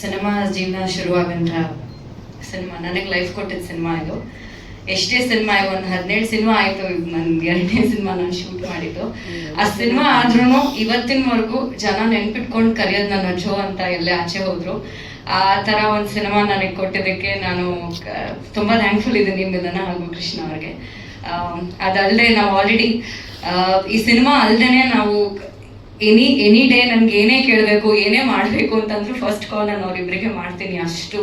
Cinema ಜೀವನ ಶುರುವಾಗಂತ cinema ನನಗೆ life ಕೊಟ್ಟಿದ್ದ ಸಿನಿಮಾ ಇದು. ಎಷ್ಟೇ ಸಿನಿಮಾ ಒಂದು 17 ಸಿನಿಮಾ ಆಯಿತು. ನನ್ಗೆ 2ನೇ ಸಿನಿಮಾ ನಾನು ಶೂಟ್ ಮಾಡಿದ್ದು. ಆ ಸಿನಿಮಾ ಆದ್ರೂ ಇವತ್ತಿನವರೆಗೂ ಜನ ನೆನ್ಪಿಟ್ಕೊಂಡು ಕರೆಯೋದು ನನ್ನ ಜೋ ಅಂತ ಎಲ್ಲೇ ಆಚೆ ಹೋದ್ರು. ಆ ಥರ ಒಂದು ಸಿನಿಮಾ ನನಗೆ ಕೊಟ್ಟಿದ್ದಕ್ಕೆ ನಾನು ತುಂಬ ಥ್ಯಾಂಕ್ಫುಲ್ ಇದ್ದೀನಿ ಮಿಲನ ಹಾಗೂ ಕೃಷ್ಣ ಅವ್ರಿಗೆ. ಅದಲ್ಲದೆ ನಾವು ಆಲ್ರೆಡಿ ಈ ಸಿನಿಮಾ ಅಲ್ಲದೆ ನಾವು ಎನಿ ಡೇ ನನ್ಗೆ ಏನೇ ಕೇಳಬೇಕು ಏನೇ ಮಾಡಬೇಕು ಅಂತಂದ್ರೂ ಫಸ್ಟ್ ಕಾಲ್ ನಾನು ಅವರಿಬ್ಬರಿಗೆ ಮಾಡ್ತೀನಿ. ಅಷ್ಟು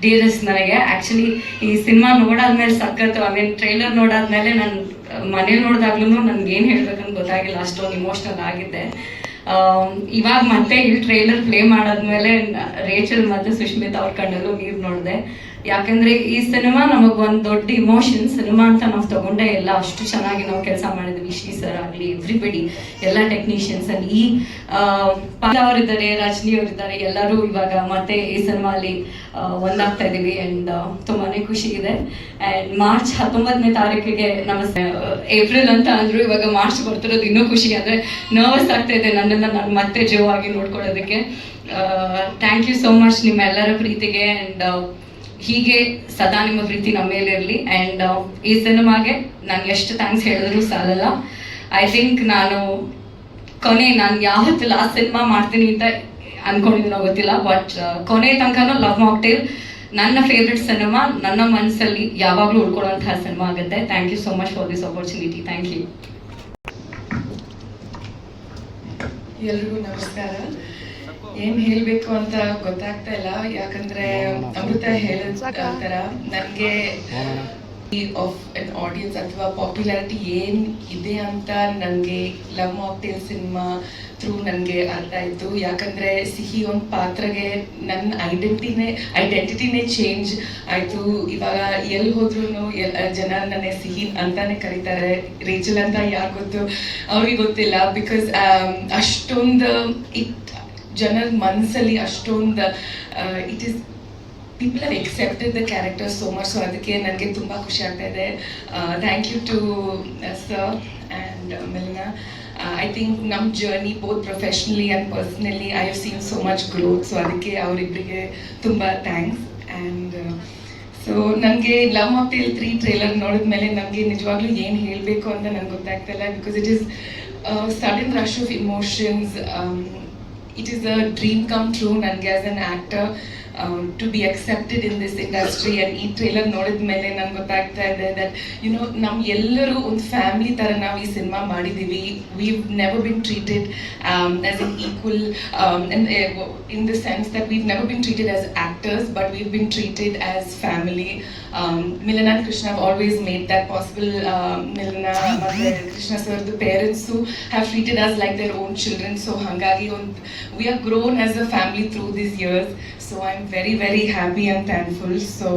ಡಿಯರೆಸ್ಟ್ ನನಗೆ. ಆ್ಯಕ್ಚುಲಿ ಈ ಸಿನಿಮಾ ನೋಡಾದ್ಮೇಲೆ ಸಖತ್ತು, ಟ್ರೈಲರ್ ನೋಡಾದ್ಮೇಲೆ ನಾನು ಮನೇಲಿ ನೋಡಿದಾಗ್ಲೂ ನನ್ಗೆ ಏನು ಹೇಳ್ಬೇಕಂತ ಗೊತ್ತಾಗಿಲ್ಲ, ಅಷ್ಟೊಂದು ಇಮೋಷ್ನಲ್ ಆಗಿದ್ದೆ. ಇವಾಗ ಮತ್ತೆ ಈ ಟ್ರೈಲರ್ ಪ್ಲೇ ಮಾಡಾದ್ಮೇಲೆ ರೇಚಲ್ ಮತ್ತು ಸುಷ್ಮಿತಾ ಅವ್ರ ಕಣ್ಣಲ್ಲೂ ನೀರು ನೋಡಿದೆ. ಯಾಕಂದ್ರೆ ಈ ಸಿನಿಮಾ ನಮಗೊಂದು ದೊಡ್ಡ ಇಮೋಷನ್. ಸಿನಿಮಾ ಅಂತ ನಾವು ತಗೊಂಡೇ ಇಲ್ಲ, ಅಷ್ಟು ಚೆನ್ನಾಗಿ ನಾವು ಕೆಲಸ ಮಾಡಿದ್ವಿ. ಶ್ರೀ ಸರ್ ಆಗಲಿ, ಎವ್ರಿಬಡಿ, ಎಲ್ಲ ಟೆಕ್ನಿಷಿಯನ್ಸ್ ಅಲ್ಲಿ ಈ ಅವರಿದ್ದಾರೆ, ರಜನಿ ಅವರಿದ್ದಾರೆ, ಎಲ್ಲರೂ ಇವಾಗ ಮತ್ತೆ ಈ ಸಿನಿಮಾಲಿ ಒಂದಾಗ್ತಾ ಇದೀವಿ. ಅಂಡ್ ತುಂಬಾನೇ ಖುಷಿ ಇದೆ. ಅಂಡ್ ಮಾರ್ಚ್ 19ನೇ ತಾರೀಕಿಗೆ ಏಪ್ರಿಲ್ ಅಂತ ಅಂದ್ರು, ಇವಾಗ ಮಾರ್ಚ್ ಬರ್ತಿರೋದು ಇನ್ನೂ ಖುಷಿ. ಅಂದ್ರೆ ನರ್ವಸ್ ಆಗ್ತಾ ಇದೆ ನನ್ನನ್ನು ನಾನು ಮತ್ತೆ ಜೋ ಆಗಿ ನೋಡ್ಕೊಳ್ಳೋದಕ್ಕೆ. ಥ್ಯಾಂಕ್ ಯು ಸೋ ಮಚ್ ನಿಮ್ಮ ಎಲ್ಲರ ಪ್ರೀತಿಗೆ. ಅಂಡ್ ಹೀಗೆ ಸದಾ ನಿಮ್ಮ ಪ್ರೀತಿ ನಮ್ಮ ಮೇಲೆ ಇರಲಿ. ಆ್ಯಂಡ್ ಈ ಸಿನಿಮಾಗೆ ನಾನು ಎಷ್ಟು ಥ್ಯಾಂಕ್ಸ್ ಹೇಳಿದ್ರು ಸಾಲಲ್ಲ. ಐ ಥಿಂಕ್ ನಾನು ಯಾವತ್ತು ಲಾಸ್ಟ್ ಸಿನಿಮಾ ಮಾಡ್ತೀನಿ ಅಂತ ಅನ್ಕೊಂಡಿದ್ದೀನೋ ಗೊತ್ತಿಲ್ಲ, ಬಟ್ ಕೊನೆ ತನಕನೂ ಲವ್ ಮಾಕ್ಟೇಲ್ ನನ್ನ ಫೇವ್ರೆಟ್ ಸಿನಿಮಾ, ನನ್ನ ಮನಸ್ಸಲ್ಲಿ ಯಾವಾಗಲೂ ಉಳ್ಕೊಳ್ಳೋಂತಹ ಸಿನಿಮಾ ಆಗುತ್ತೆ. Thank you so much for this opportunity. Thank you. ಎಲ್ರಿಗೂ ನಮಸ್ಕಾರ. ಏನ್ ಹೇಳ್ಬೇಕು ಅಂತ ಗೊತ್ತಾಗ್ತಾ ಇಲ್ಲ, ಯಾಕಂದ್ರೆ ಅಮೃತ ಹೇಳಿದ ತರ ನನಗೆ ಆಫ್ ಅನ್ ಆಡಿಯನ್ಸ್ ಅಥವಾ ಪಾಪ್ಯುಲಾರಿಟಿ ಏನ್ ಇದೆ ಅಂತ ನನಗೆ ಲವ್ ಮಾಕ್ಟೇಲ್ ಸಿನಿಮಾ ಥ್ರೂ ನನಗೆ ಅರ್ಥ ಆಯ್ತು. ಯಾಕಂದ್ರೆ ಸಿಹಿ ಒಂದು ಪಾತ್ರಗೆ ನನ್ನ ಐಡೆಂಟಿಟಿನೇ ಚೇಂಜ್ ಆಯ್ತು. ಇವಾಗ ಎಲ್ಲಿ ಹೋದ್ರೂ ಜನ ನನ್ನ ಸಿಹಿ ಅಂತಾನೆ ಕರೀತಾರೆ. ರೇಚಲ್ ಅಂತ ಯಾರು ಗೊತ್ತು ಅವ್ರಿಗೆ ಗೊತ್ತಿಲ್ಲ. ಬಿಕಾಸ್ ಅಷ್ಟೊಂದು ಜನರ ಮನಸ್ಸಲ್ಲಿ ಅಷ್ಟೊಂದು it is people have accepted the character so much. So ಅದಕ್ಕೆ ನನಗೆ ತುಂಬ ಖುಷಿ ಆಗ್ತಾ ಇದೆ. Thank you to sir and Milana. I think ನಮ್ಮ journey both professionally and personally I have seen so much growth. So ಅದಕ್ಕೆ ಅವರಿಬ್ಬರಿಗೆ ತುಂಬ ಥ್ಯಾಂಕ್ಸ್. ಆ್ಯಂಡ್ ಸೊ ನನಗೆ ಲವ್ ಮಾಕ್ಟೇಲ್ 3 ಟ್ರೇಲರ್ ನೋಡಿದ್ಮೇಲೆ ನನಗೆ ನಿಜವಾಗ್ಲೂ ಏನು ಹೇಳಬೇಕು ಅಂತ ನನಗೆ ಗೊತ್ತಾಗ್ತಾ ಇಲ್ಲ. Because it is sudden rush of emotions. It is a dream come true ನನಗೆ as an actor to be accepted in this industry. And ಈ ಟ್ರೇಲರ್ ನೋಡಿದ ಮೇಲೆ ನಂಗೆ ಗೊತ್ತಾಗ್ತಾ ಇದೆ ದಟ್ ನಮ್ಮ ಎಲ್ಲರೂ ಒಂದು ಫ್ಯಾಮಿಲಿ ಥರ ನಾವು ಈ ಸಿನಿಮಾ ಮಾಡಿದ್ದೀವಿ. we've never been treated as an equal in the sense that we've never been treated as actors, but we've been treated as family. Milana and Krishna have always made that possible. Milana and Krishna sir, the parents who have treated us like their own children. So hangagi we are grown as a family through these years. So I'm very very happy and thankful. So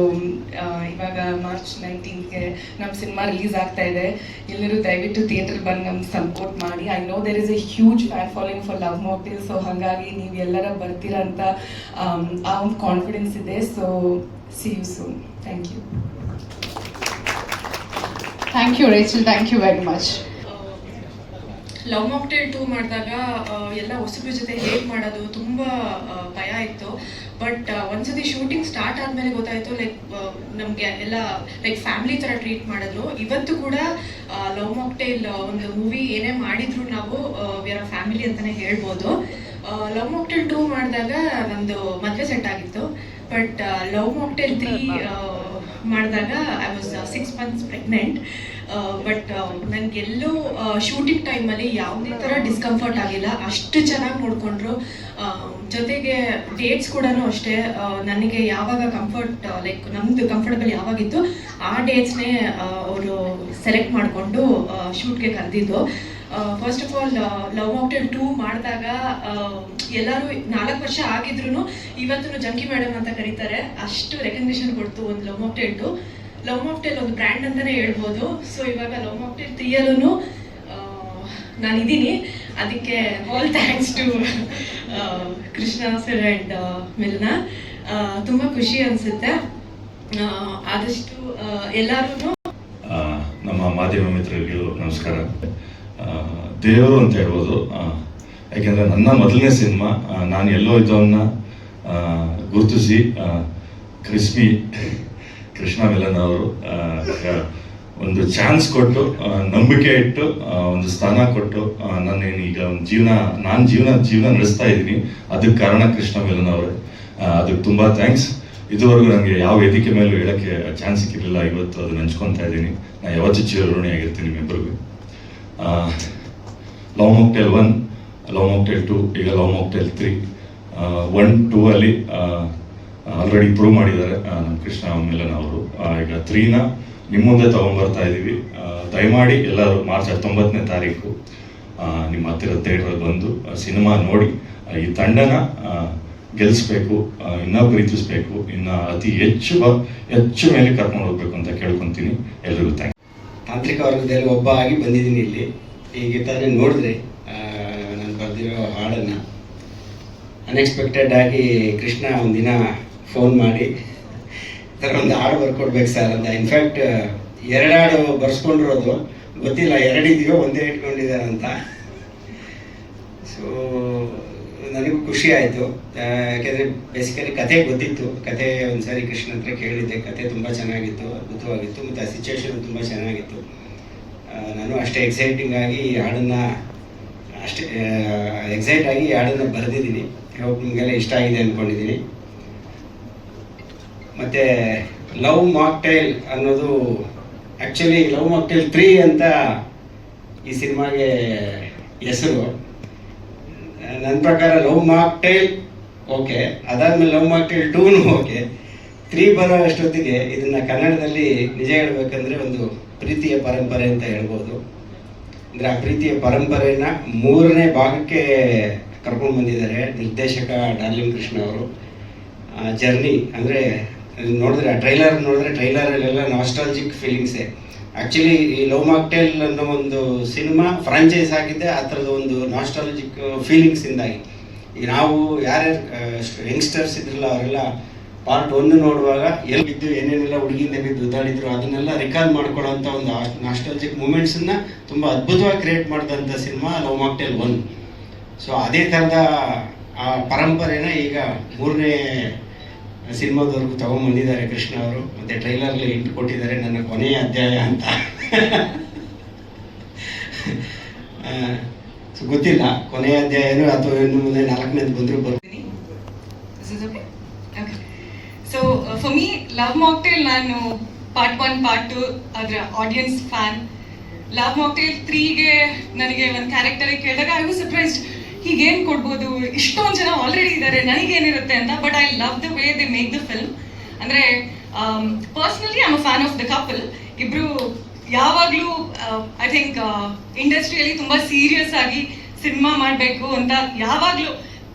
ivaga March 19th ಗೆ ನಮ್ಮ cinema release ಆಗ್ತಾ ಇದೆ. ಎಲ್ಲರೂ ದಯವಿಟ್ಟು theatre ಬಂದು ನಮ್ಗೆ support ಮಾಡಿ. I know there is a huge fan following for love mocktail. So ಹಾಗಾಗಿ ನೀವು ಎಲ್ಲರ ಬರ್ತೀರಾ ಅಂತ ಆ ಒಂದು ಕಾನ್ಫಿಡೆನ್ಸ್ ಇದೆ. So see you soon. Thank you. Thank you Rachel, thank you very much. Love mocktail 2 ಮಾಡಿದಾಗ ಎಲ್ಲ ಹೊಸಬ್ರ ಜೊತೆ ಹೇಗೆ ಮಾಡೋದು ತುಂಬ ಭಯ ಇತ್ತು. ಬಟ್ ಒಂದ್ಸತಿ ಶೂಟಿಂಗ್ ಸ್ಟಾರ್ಟ್ ಆದಮೇಲೆ ಗೊತ್ತಾಯಿತು ಲೈಕ್ ನಮಗೆ ಎಲ್ಲ ಲೈಕ್ ಫ್ಯಾಮಿಲಿ ಥರ ಟ್ರೀಟ್ ಮಾಡಿದ್ರು. ಇವತ್ತು ಕೂಡ ಲವ್ ಮಾಕ್ಟೇಲ್ ಒಂದು ಮೂವಿ ಏನೇ ಮಾಡಿದ್ರು ನಾವು ವಿ ಆರ್ ಫ್ಯಾಮಿಲಿ ಅಂತಲೇ ಹೇಳ್ಬೋದು. ಲವ್ ಮಾಕ್ಟೇಲ್ 2 ಮಾಡಿದಾಗ ನಮ್ಮದು ಮದುವೆ ಸೆಟ್ ಆಗಿತ್ತು. ಬಟ್ ಲವ್ ಮಾಕ್ಟೇಲ್ 3 ಮಾಡಿದಾಗ I was 6 months pregnant. But ನನಗೆಲ್ಲೂ ಶೂಟಿಂಗ್ ಟೈಮಲ್ಲಿ ಯಾವುದೇ ಥರ ಡಿಸ್ಕಂಫರ್ಟ್ ಆಗಿಲ್ಲ. ಅಷ್ಟು ಚೆನ್ನಾಗಿ ನೋಡಿಕೊಂಡ್ರು. ಜೊತೆಗೆ ಡೇಟ್ಸ್ ಕೂಡ ಅಷ್ಟೇ ನನಗೆ ಯಾವಾಗ ಕಂಫರ್ಟ್ ಲೈಕ್ ನಮ್ಮದು ಕಂಫರ್ಟಬಲ್ ಯಾವಾಗಿತ್ತು ಆ ಡೇಟ್ಸ್ನೇ ಅವರು ಸೆಲೆಕ್ಟ್ ಮಾಡಿಕೊಂಡು ಶೂಟ್ಗೆ ಕರೆದಿದ್ದು. First of all love mocktail 2 ಮಾಡಿದಾಗ ಎಲ್ಲರೂ 4 ವರ್ಷ ಆಗಿದ್ರು ಇವತ್ತು ಜಂಕಿ ಮೇಡಮ್ ಅಂತ ಕರೀತಾರೆ. ಅಷ್ಟು ರೆಕಗ್ನಿಷನ್ ಕೊಡ್ತು ಒಂದು ಲವ್ ಮಾಕ್ಟೇಲ್ 2. ಲವ್ ಮಾಕ್ಟೇಲ್ ಒಂದು ಬ್ರ್ಯಾಂಡ್ ಅಂತಲೇ ಹೇಳ್ಬೋದು. ಸೊ ಇವಾಗ ಲವ್ ಮಾಕ್ಟೇಲ್ 3ಯಲ್ಲೂ ನಾನಿದ್ದೀನಿ. ಅದಕ್ಕೆ all thanks to Krishna sir and Milana. ತುಂಬ ಖುಷಿ ಅನಿಸುತ್ತೆ. ಆದಷ್ಟು ಎಲ್ಲರೂ ನಮ್ಮ ಮಾಧ್ಯಮ ಮಿತ್ರರಿಗೂ ನಮಸ್ಕಾರ. ದೇವರು ಅಂತ ಹೇಳ್ಬೋದು. ಯಾಕೆಂದರೆ ನನ್ನ ಮೊದಲನೇ ಸಿನಿಮಾ ನಾನು ಎಲ್ಲೋ ಇದ್ದವನ್ನ ಗುರುತಿಸಿ ಕ್ರಿಸ್ಮಿ ಕೃಷ್ಣ ಮಿಲನ್ ಅವರು ಒಂದು ಚಾನ್ಸ್ ಕೊಟ್ಟು ನಂಬಿಕೆ ಇಟ್ಟು ಒಂದು ಸ್ಥಾನ ಕೊಟ್ಟು ಈಗ ಒಂದು ಜೀವನ ನಡೆಸ್ತಾ ಇದ್ದೀನಿ. ಅದಕ್ಕೆ ಕಾರಣ ಕೃಷ್ಣ ಮಿಲನ್ ಅವರೇ. ಅದಕ್ಕೆ ತುಂಬ ಥ್ಯಾಂಕ್ಸ್. ಇದುವರೆಗೂ ನನಗೆ ಯಾವ ವೇದಿಕೆ ಮೇಲೂ ಹೇಳೋಕ್ಕೆ ಚಾನ್ಸ್ ಸಿಕ್ಕಿರಲಿಲ್ಲ. ಇವತ್ತು ಅದನ್ನ ಹಂಚ್ಕೊತಾ ಇದ್ದೀನಿ. ನಾನು ಯಾವತ್ತೂ ಚಿರಋಣಿಯಾಗಿರ್ತೀನಿ ನಿಮ್ಮಿಬ್ಬರಿಗೂ. ಲವ್ ಮಾಕ್ಟೇಲ್ 1, ಲವ್ ಮಾಕ್ಟೇಲ್ 2, ಈಗ ಲವ್ ಮಾಕ್ಟೇಲ್ 3. 1, 2 ಅಲ್ಲಿ ಆಲ್ರೆಡಿ ಪ್ರೂವ್ ಮಾಡಿದ್ದಾರೆ ನಮ್ಮ ಕೃಷ್ಣ ಮಿಲನ್ ಅವರು. ಈಗ 3ನ ನಿಮ್ಮ ಮುಂದೆ ತೊಗೊಂಬರ್ತಾ ಇದ್ದೀವಿ. ದಯಮಾಡಿ ಎಲ್ಲರೂ ಮಾರ್ಚ್ 19ನೇ ತಾರೀಕು ನಿಮ್ಮ ಹತ್ತಿರ ಥಿಯೇಟ್ರಲ್ಲಿ ಬಂದು ಸಿನಿಮಾ ನೋಡಿ ಈ ತಂಡನ ಗೆಲ್ಲಿಸ್ಬೇಕು, ಇನ್ನೂ ಪ್ರೀತಿಸ್ಬೇಕು, ಇನ್ನು ಅತಿ ಹೆಚ್ಚು ಮೇಲೆ ಕರ್ಕೊಂಡು ಹೋಗ್ಬೇಕು ಅಂತ ಕೇಳ್ಕೊತೀನಿ. ಎಲ್ರಿಗೂ ಥ್ಯಾಂಕ್ ಯು. ತಾಂತ್ರಿಕ ವರ್ಗದಲ್ಲಿ ಒಬ್ಬ ಆಗಿ ಬಂದಿದ್ದೀನಿ ಇಲ್ಲಿ. ಈಗ ತಾನೇ ನೋಡಿದ್ರೆ ನಾನು ಬರೆದಿರೋ ಹಾಡನ್ನು ಅನ್ಎಕ್ಸ್ಪೆಕ್ಟೆಡ್ ಆಗಿ ಕೃಷ್ಣ ಒಂದಿನ ಫೋನ್ ಮಾಡಿ ಈ ಥರ ಒಂದು ಹಾಡು ಬರ್ಕೊಡ್ಬೇಕು ಸರ್ ಅಂತ. ಇನ್ಫ್ಯಾಕ್ಟ್ 2 ಹಾಡು ಬರ್ಸ್ಕೊಂಡಿರೋದು ಗೊತ್ತಿಲ್ಲ, 2 ಇದೆಯೋ ಒಂದೇ ಇಟ್ಕೊಂಡಿದ್ದಾರೆ ಅಂತ. ಸೊ ನನಗೂ ಖುಷಿ ಆಯಿತು. ಯಾಕೆಂದರೆ ಬೇಸಿಕಲಿ ಕತೆ ಗೊತ್ತಿತ್ತು. ಕತೆ ಒಂದ್ಸಾರಿ ಕೃಷ್ಣ ಹತ್ರ ಕೇಳಿದ್ದೆ. ಕತೆ ತುಂಬ ಚೆನ್ನಾಗಿತ್ತು, ಅದ್ಭುತವಾಗಿತ್ತು, ಮತ್ತು ಆ ಸಿಚುವೇಶನ್ ತುಂಬ ಚೆನ್ನಾಗಿತ್ತು. ನಾನು ಅಷ್ಟೇ ಎಕ್ಸೈಟ್ ಆಗಿ ಹಾಡನ್ನು ಬರೆದಿದ್ದೀನಿ. ಹೋಗಿ ನಿಮಗೆಲ್ಲ ಇಷ್ಟ ಆಗಿದೆ ಅಂದ್ಕೊಂಡಿದ್ದೀನಿ. ಮತ್ತು ಲವ್ ಮಾಕ್ಟೇಲ್ ಅನ್ನೋದು ಆ್ಯಕ್ಚುಲಿ ಲವ್ ಮಾಕ್ಟೇಲ್ 3 ಅಂತ ಈ ಸಿನಿಮಾಗೆ ಹೆಸರು. ನನ್ನ ಪ್ರಕಾರ ಲವ್ ಮಾಕ್ಟೇಲ್ ಓಕೆ, ಅದಾದಮೇಲೆ ಲವ್ ಮಾಕ್ಟೇಲ್ 2ನೂ ಓಕೆ. 3 ಬರೋ ಅಷ್ಟೊತ್ತಿಗೆ ಇದನ್ನು ಕನ್ನಡದಲ್ಲಿ ನಿಜ ಹೇಳ್ಬೇಕಂದ್ರೆ ಒಂದು ಪ್ರೀತಿಯ ಪರಂಪರೆ ಅಂತ ಹೇಳ್ಬೋದು. ಅಂದರೆ ಆ ಪ್ರೀತಿಯ ಪರಂಪರೆನ 3ನೇ ಭಾಗಕ್ಕೆ ಕರ್ಕೊಂಡು ಬಂದಿದ್ದಾರೆ ನಿರ್ದೇಶಕ ಡಾರ್ಲಿಂಗ್ ಕೃಷ್ಣ ಅವರು. ಜರ್ನಿ ಅಂದರೆ ನೋಡಿದ್ರೆ ಟ್ರೈಲರಲ್ಲೆಲ್ಲ ನಾಸ್ಟಾಲಜಿಕ್ ಫೀಲಿಂಗ್ಸೇ. ಆ್ಯಕ್ಚುಲಿ ಈ ಲವ್ ಮಾಕ್ಟೇಲ್ ಅನ್ನೋ ಒಂದು ಸಿನಿಮಾ ಫ್ರಾಂಚೈಸ್ ಆಗಿದ್ದೆ ಆ ಥರದ ಒಂದು ನಾಸ್ಟಾಲಜಿಕ್ ಫೀಲಿಂಗ್ಸಿಂದಾಗಿ. ಈಗ ನಾವು ಯಾರ್ಯಾರು ಯಂಗ್ಸ್ಟರ್ಸ್ ಇದ್ರಲ್ಲ ಅವರೆಲ್ಲ ಪಾರ್ಟ್ 1 ನೋಡುವಾಗ ಎಲ್ಲಿದ್ದು ಏನೇನೆಲ್ಲ ಹುಡುಗಿಯಿಂದ ಬಿದ್ದು ಉದ್ದಾಡಿದ್ರು ಅದನ್ನೆಲ್ಲ ರಿಕಾಲ್ ಮಾಡ್ಕೊಳ್ಳೋಂಥ ಒಂದು ನಾಸ್ಟಾಲಜಿಕ್ ಮೂಮೆಂಟ್ಸನ್ನು ತುಂಬ ಅದ್ಭುತವಾಗಿ ಕ್ರಿಯೇಟ್ ಮಾಡಿದಂಥ ಸಿನಿಮಾ ಲವ್ ಮಾಕ್ಟೇಲ್ 1. ಸೊ ಅದೇ ಥರದ ಆ ಪರಂಪರೆನ ಈಗ 3ನೇ ಸಿನಿಮಾದವರೆಗೂ ತಗೊಂಡ್ಬಂದಿದ್ದಾರೆ ಕೃಷ್ಣ ಅವರು. ಮತ್ತು ಟ್ರೈಲರ್ಲಿ ಇಂಟು ಕೊಟ್ಟಿದ್ದಾರೆ ನನ್ನ ಕೊನೆಯ ಅಧ್ಯಾಯ ಅಂತ. ಸೊ ಗೊತ್ತಿಲ್ಲ ಕೊನೆಯ ಅಧ್ಯಾಯನೂ ಅಥವಾ ಇನ್ನು ಮುಂದೆ 4ನೇದು ಬಂದರೂ ಬರ್ತೀನಿ. So for me love mocktail ನಾನು ಪಾರ್ಟ್ 1 ಪಾರ್ಟ್ 2 ಅದರ ಆಡಿಯನ್ಸ್ ಫ್ಯಾನ್. ಲವ್ ಮಾಕ್ಟೇಲ್ 3ಗೆ ನನಗೆ ಒಂದು ಕ್ಯಾರೆಕ್ಟರ್ ಕೇಳಿದಾಗ ಐ ವಾಸ್ ಸರ್ಪ್ರೈಸ್ಡ್. ಹೀಗೇನು ಕೊಡ್ಬೋದು, ಇಷ್ಟೊಂದು ಜನ ಆಲ್ರೆಡಿ ಇದ್ದಾರೆ, ನನಗೇನಿರುತ್ತೆ ಅಂತ. But I love the way they make the film. ಅಂದರೆ personally I am a fan of the couple. ಇಬ್ಬರು ಯಾವಾಗಲೂ ಐ ಥಿಂಕ್ ಇಂಡಸ್ಟ್ರಿಯಲ್ಲಿ ತುಂಬ ಸೀರಿಯಸ್ ಆಗಿ ಸಿನಿಮಾ ಮಾಡಬೇಕು ಅಂತ ಯಾವಾಗಲೂ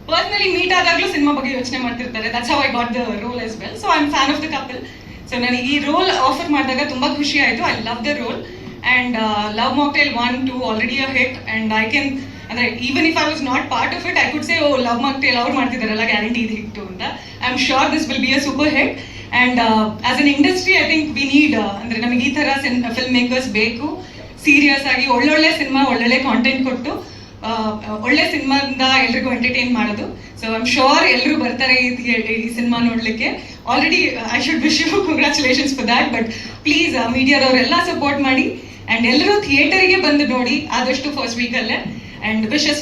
ಪರ್ಸ್ನಲಿ ಮೀಟ್ ಆದಾಗಲೂ ಸಿನಿಮಾ ಬಗ್ಗೆ ಯೋಚನೆ ಮಾಡ್ತಿರ್ತಾರೆ. That's how I got the role as well. So I am fan of the couple. So ನನಗೆ ಈ ರೋಲ್ ಆಫರ್ ಮಾಡಿದಾಗ ತುಂಬ ಖುಷಿ ಆಯಿತು. I love the role. And love mocktail 1, 2 already a hit. And I can ಅಂದರೆ even if I was not part of it I could say oh love mocktail ಅವ್ರು ಮಾಡ್ತಿದ್ದಾರಲ್ಲ, guarantee ಇದು ಹಿಟ್ಟು ಅಂತ. I am sure this will be a super hit. And as an industry I think we need ಅಂದರೆ ನಮಗೆ ಈ ಥರ film makers ಬೇಕು. Serious ಆಗಿ ಒಳ್ಳೊಳ್ಳೆ ಸಿನಿಮಾ, ಒಳ್ಳೊಳ್ಳೆ ಕಾಂಟೆಂಟ್ ಕೊಟ್ಟು ಒಳ್ಳೆ ಸಿನಿಮಾದಿಂದ ಎಲ್ರಿಗೂ ಎಂಟರ್ಟೈನ್ ಮಾಡೋದು. ಸೊ ಐ ಆಮ್ ಶೋರ್ ಎಲ್ಲರೂ ಬರ್ತಾರೆ ಈ ಸಿನಿಮಾ ನೋಡಲಿಕ್ಕೆ. Already I should wish you congratulations for that. But please ಮೀಡಿಯಾದವರೆಲ್ಲ ಸಪೋರ್ಟ್ ಮಾಡಿ ಆ್ಯಂಡ್ ಎಲ್ಲರೂ ಥಿಯೇಟರಿಗೆ ಬಂದು ನೋಡಿ ಆದಷ್ಟು ಫಸ್ಟ್ ವೀಕಲ್ಲೇ. And wishes,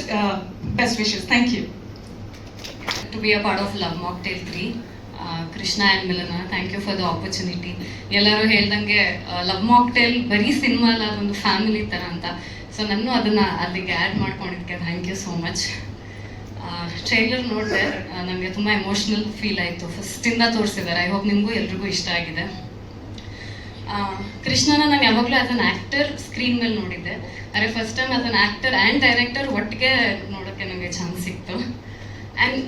best wishes. Thank you. To be a part of Love Mocktail 3, Krishna and Milana, thank you for the opportunity. ಎಲ್ಲರೂ ಹೇಳ್ದಂಗೆ ಲವ್ ಮಾಕ್ಟೇಲ್ ಬರೀ ಸಿನಿಮಾ ಅಲ್ಲ, ಅದೊಂದು ಫ್ಯಾಮಿಲಿ ಥರ ಅಂತ. ಸೊ ನಾನು ಅದನ್ನು ಅಲ್ಲಿಗೆ ಆ್ಯಡ್ ಮಾಡ್ಕೊಂಡಿದ್ದಕ್ಕೆ thank you so much. Trailer ನೋಡಿದೆ, ನನಗೆ ತುಂಬ ಎಮೋಷ್ನಲ್ ಫೀಲ್ ಆಯಿತು. ಫಸ್ಟಿಂದ ತೋರಿಸಿದ್ದಾರೆ. ಐ ಹೋಪ್ ನಿಮಗೂ ಎಲ್ರಿಗೂ ಇಷ್ಟ ಆಗಿದೆ. ಕೃಷ್ಣನ ನಾನು ಯಾವಾಗಲೂ ಆ್ಯಸ್ ಅನ್ ಆ್ಯಕ್ಟರ್ ಸ್ಕ್ರೀನ್ ಮೇಲೆ ನೋಡಿದ್ದೆ. ಆದರೆ first time as an actor and director ಒಟ್ಟಿಗೆ ನೋಡೋಕ್ಕೆ ನನಗೆ ಚಾನ್ಸ್ ಸಿಕ್ತು. ಆ್ಯಂಡ್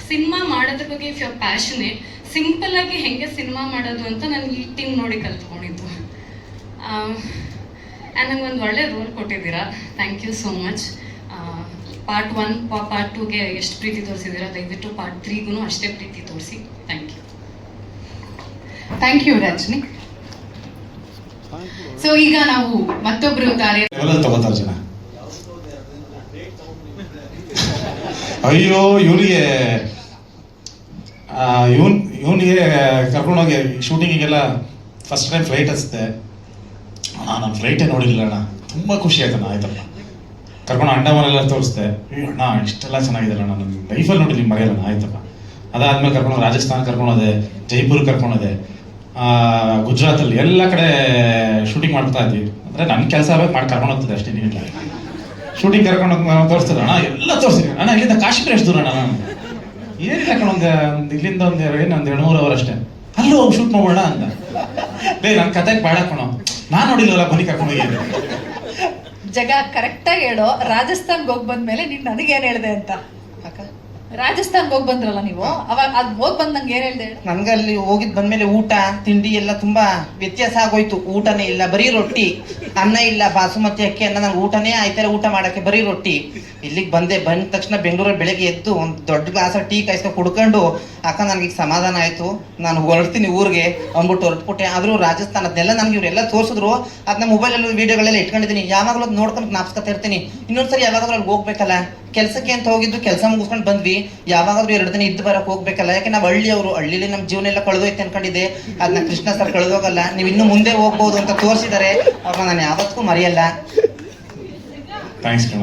ಸಿನಿಮಾ ಮಾಡೋದ್ರ ಬಗ್ಗೆ ಇಫ್ ಯು ಆರ್ ಪ್ಯಾಷನೇಟ್, ಸಿಂಪಲ್ಲಾಗಿ ಹೆಂಗೆ ಸಿನಿಮಾ ಮಾಡೋದು ಅಂತ ನಾನು ಈ ಟೀಮ್ ನೋಡಿ ಕಲ್ತ್ಕೊಂಡಿದ್ದು. ಆ್ಯಂಡ್ ನಂಗೆ ಒಂದು ಒಳ್ಳೆ ರೋಲ್ ಕೊಟ್ಟಿದ್ದೀರಾ. Thank you so much. Part 1 part 2ಗೆ ಎಷ್ಟು ಪ್ರೀತಿ ತೋರಿಸಿದ್ದೀರಾ, ದಯವಿಟ್ಟು ಪಾರ್ಟ್ 3ಗೂ ಅಷ್ಟೇ ಪ್ರೀತಿ ತೋರಿಸಿ. Thank you. Thank you Rajani. So ಈಗ ನಾವು ಮತ್ತೊಬ್ರು ತಾರೆ ತಗೋತಾರೆ ಜನ. ಅಯ್ಯೋ ಇವರಿಗೆ ಇವನಿಗೆ ಕರ್ಕೊಂಡೋಗಿ ಶೂಟಿಂಗಿಗೆಲ್ಲ ಫಸ್ಟ್ ಟೈಮ್ ಫ್ಲೈಟ್ ಹಚ್ಚಿದೆ. ನಾನು ಫ್ಲೈಟೇ ನೋಡಿಲ್ಲ ಅಣ್ಣ, ತುಂಬ ಖುಷಿ ಆಯ್ತಣ್ಣ. ಆಯ್ತಪ್ಪ ಕರ್ಕೊಂಡು ಅಂಡಮಾನೆಲ್ಲ ತೋರಿಸ್ದೆ. ಅಣ್ಣ ಇಷ್ಟೆಲ್ಲ ಚೆನ್ನಾಗಿದೆ ಅಣ್ಣ, ನನ್ನ ಲೈಫಲ್ಲಿ ನೋಡಿ ನೀವು ಮರೆಯಲ್ಲ. ಆಯ್ತಪ್ಪ ಅದಾದ್ಮೇಲೆ ಕರ್ಕೊಂಡು ರಾಜಸ್ಥಾನ ಕರ್ಕೊಂಡೋದೆ, ಜೈಪುರ್ ಕರ್ಕೊಂಡೋದೆ, ಗುಜರಾತಲ್ಲಿ ಎಲ್ಲ ಕಡೆ ಶೂಟಿಂಗ್ ಮಾಡ್ತಾ ಇದ್ವಿ. ಅಂದರೆ ನನ್ನ ಕೆಲಸ ಮಾಡಿ ಕರ್ಕೊಂಡು ಹೋಗ್ತದೆ ಅಷ್ಟೇ. ನೀನಿಲ್ಲ ಶೂಟಿಂಗ್ ಕರ್ಕೊಂಡು ತೋರಿಸ್ತದೆ ಅಣ್ಣ, ಎಲ್ಲ ತೋರಿಸ್ತೀನಿ ಅಣ್ಣ. ಇಲ್ಲಿಂದ ಕಾಶ್ಮೀರ ಎಷ್ಟು ದೂರ ಅಣ್ಣ? ನಾನು ಏನಿಲ್ಲ ಕಣ, ಇಲ್ಲಿಂದ ಒಂದು 200 ಅವರ್ ಅಷ್ಟೇ. ಅಲ್ಲೂ ಹೋಗಿ ಶೂಟ್ ಮಾಡೋಣ ಅಂತ. ನನ್ನ ಕತೆಗೆ ಬೇಡ ಕಣೋ, ನಾನು ನೋಡಿಲ್ವಲ್ಲ, ಬನ್ನಿ ಕರ್ಕೊಂಡು ಹೋಗಿ. ಜಗ ಕರೆಕ್ಟಾಗಿ ಹೇಳೋ. ರಾಜಸ್ಥಾನ್ಗೆ ಹೋಗಿ ಬಂದ್ಮೇಲೆ ನೀನು ನನಗೇನು ಹೇಳಿದೆ ಅಂತ? ಅಕ್ಕ ರಾಜಸ್ಥಾನ್ಗೆ ಹೋಗಿ ಬಂದ್ರಲ್ಲ ನೀವು, ಅವಾಗ ಅದು ಹೋಗಿ ಬಂದಂಗೆ ಏನು ಹೇಳಿದೆ? ನನ್ಗೆ ಅಲ್ಲಿ ಹೋಗಿದ್ ಬಂದ್ಮೇಲೆ ಊಟ ತಿಂಡಿ ಎಲ್ಲ ತುಂಬಾ ವ್ಯತ್ಯಾಸ ಆಗೋಯ್ತು. ಊಟನೇ ಇಲ್ಲ, ಬರೀ ರೊಟ್ಟಿ, ಅನ್ನ ಇಲ್ಲ, ಬಾಸುಮತಿ ಅಕ್ಕಿ ಅನ್ನ. ನಂಗೆ ಊಟನೇ ಆಯ್ತಾರೆ ಊಟ ಮಾಡಕ್ಕೆ, ಬರೀ ರೊಟ್ಟಿ. ಇಲ್ಲಿಗೆ ಬಂದ ತಕ್ಷಣ ಬೆಂಗಳೂರಲ್ಲಿ ಬೆಳಗ್ಗೆ ಎದ್ದು ಒಂದು ದೊಡ್ಡ ಗ್ಲಾಸ್ ಟೀ ಕಾಯಿಸ್ಕೊಂಡು ಕುಡ್ಕೊಂಡು, ಅಕ್ಕ ನನಗೆ ಸಮಾಧಾನ ಆಯ್ತು, ನಾನು ಹೊರಡ್ತೀನಿ ಊರಿಗೆ ಅಂದ್ಬಿಟ್ಟು ಹೊರಟ್ಬಿಟ್ಟೆ. ಆದ್ರೂ ರಾಜಸ್ಥಾನ ಅದನ್ನೆಲ್ಲ ನನಗೆ ಇವರೆಲ್ಲ ತೋರಿಸಿದ್ರು. ಅದನ್ನ ಮೊಬೈಲಲ್ಲಿ ವೀಡಿಯೋಗಳೆಲ್ಲ ಇಟ್ಕೊಂಡಿದ್ದೀನಿ, ಯಾವಾಗಲೂ ಅದು ನೋಡ್ಕೊಂಡು ಜ್ಞಾಪಿಸ್ಕೊತಾ ಇರ್ತೀನಿ. ಇನ್ನೊಂದ್ಸರಿ ಯಾವಾಗಾದ್ರೂ ಅಲ್ಲಿ ಹೋಗ್ಬೇಕಲ್ಲ, ಕೆಲಸಕ್ಕೆ ಅಂತ ಹೋಗಿದ್ದು, ಕೆಲಸ ಮುಗಿಸ್ಕೊಂಡು ಬಂದ್ವಿ, ಯಾವಾಗಾದ್ರೂ 2 ದಿನ ಇದ್ದು ಬರಕ್ ಹೋಗ್ಬೇಕಲ್ಲ. ಯಾಕೆ ನಾವು ಹಳ್ಳಿಯವರು, ಹಳ್ಳಿಲಿ ನಮ್ಮ ಜೀವನ ಎಲ್ಲ ಕಳೆದೋಯ್ತು ಅನ್ಕೊಂಡಿದ್ದೆ. ಅದನ್ನ ಕೃಷ್ಣ ಸರ್ ಕಳೆದೋಗಲ್ಲ, ನೀವು ಇನ್ನೂ ಮುಂದೆ ಹೋಗ್ಬೋದು ಅಂತ ತೋರಿಸಿದ್ದಾರೆ. ಅವ್ರನ್ನ ನಾನು ಯಾವತ್ತೂ ಮರೆಯಲ್ಲ. ಥ್ಯಾಂಕ್ಸ್ ಕಣ.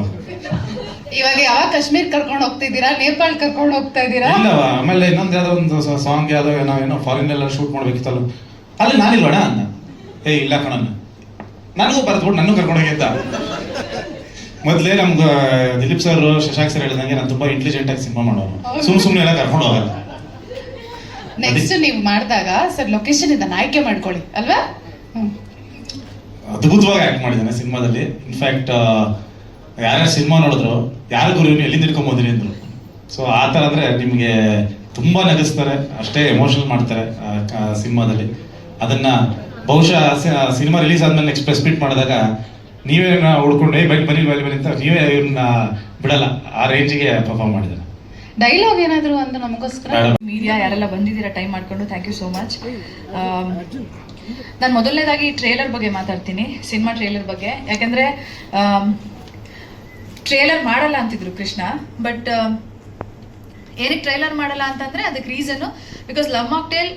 ಇವಾಗ ಯಾವಾಗ ಕಾಶ್ಮೀರ್ ಕರ್ಕೊಂಡು ಹೋಗ್ತಿದ್ದೀರಾ, ನೇಪಾಳ ಕರ್ಕೊಂಡು ಹೋಗ್ತಾ ಇದ್ದೀರಾ? ಇಲ್ಲವ, ಆಮೇಲೆ ಇನ್ನೊಂದು ಯಾವುದೋ ಒಂದು ಸಾಂಗ್ ಯಾವುದೋ ನಾವೇನೋ ಫಾರಿನ್ ಎಲ್ಲ ಶೂಟ್ ಮಾಡ್ಬೇಕಿತ್ತಲ್ಲ, ಅಲ್ಲಿ ನಾನಿಲ್ವಣ ಅನ್ನ. ಇಲ್ಲ ಕಣನ್ನ, ನನಗೂ ಬರೆದ್ಬಿಟ್ಟು ನನ್ನ ಕರ್ಕೊಂಡೋಗಿ ಅಂತ. ಮೊದಲೇ ನಮ್ಗೆ ದಿಲೀಪ್ ಸರ್, ಶಶಾಂಕ್ ಸರ್ ಹೇಳಿದಂಗೆ ನಾನು ತುಂಬಾ ಇಂಟೆಲಿಜೆಂಟ್ ಆಗಿ ಸಿನಿಮಾ ಮಾಡೋನು, ಸುಮ್ಮನೆ ಎಲ್ಲ ಕರ್ಕೊಂಡು ಹೋಗಲ್ಲ. ನೆಕ್ಸ್ಟ್ ನೀವು ಮಾಡಿದಾಗ ಸರ್ ಲೊಕೇಶನ್ ಇದನ್ನ ಆಯ್ಕೆ ಮಾಡ್ಕೊಳ್ಳಿ ಅಲ್ವಾ? ಅದ್ಭುತವಾಗಿ ಆಕ್ಟ್ ಮಾಡಿದ್ದಾನೆ ಸಿನಿಮಾದಲ್ಲಿ. ಇನ್ಫ್ಯಾಕ್ಟ್ ಯಾರ್ಯಾರು ಸಿನಿಮಾ ನೋಡಿದ್ರು, ಯಾರು ಗುರು ಎಲ್ಲಿಂದ ಹಿಡ್ಕೊಂಬೋದಿರಿ ಅಂದ್ರು. ಸೊ ಆ ಥರ ಅಂದರೆ ನಿಮಗೆ ತುಂಬ ನಗಿಸ್ತಾರೆ, ಅಷ್ಟೇ ಎಮೋಷನಲ್ ಮಾಡ್ತಾರೆ ಸಿನಿಮಾದಲ್ಲಿ. ಅದನ್ನ ಬಹುಶಃ ಸಿನಿಮಾ ರಿಲೀಸ್ ಆದ್ಮೇಲೆ ನೆಕ್ಸ್ಟ್ ಪ್ರೆಸ್ ಮೀಟ್ ಮಾಡಿದಾಗ ನೀವೇ ಹುಡ್ಕೊಂಡು ಬನ್ನಿ ಅಂತ ನೀವೇ ಇವ್ರನ್ನ ಬಿಡಲ್ಲ, ಆ ರೇಂಜಿಗೆ ಪರ್ಫಾರ್ಮ್ ಮಾಡಿದ್ದಾರೆ. ಡೈಲಾಗ್ ಏನಾದ್ರು ಒಂದು ನಮಗೋಸ್ಕರ? ಮೀಡಿಯಾ ಯಾರೆಲ್ಲ ಬಂದಿದ್ದೀರಾ ಟೈಮ್ ಮಾಡ್ಕೊಂಡು, ಥ್ಯಾಂಕ್ ಯು ಸೋ ಮಚ್. ನಾನು ಮೊದಲನೇದಾಗಿ ಟ್ರೇಲರ್ ಬಗ್ಗೆ ಮಾತಾಡ್ತೀನಿ, ಸಿನಿಮಾ ಟ್ರೇಲರ್ ಬಗ್ಗೆ. ಯಾಕಂದರೆ ಟ್ರೇಲರ್ ಮಾಡಲ್ಲ ಅಂತಿದ್ರು ಕೃಷ್ಣ, ಬಟ್ ಏನಕ್ಕೆ ಟ್ರೇಲರ್ ಮಾಡಲ್ಲ ಅಂತಂದರೆ ಅದಕ್ಕೆ ರೀಸನ್ನು ಬಿಕಾಸ್ ಲವ್ ಮಾಕ್ಟೇಲ್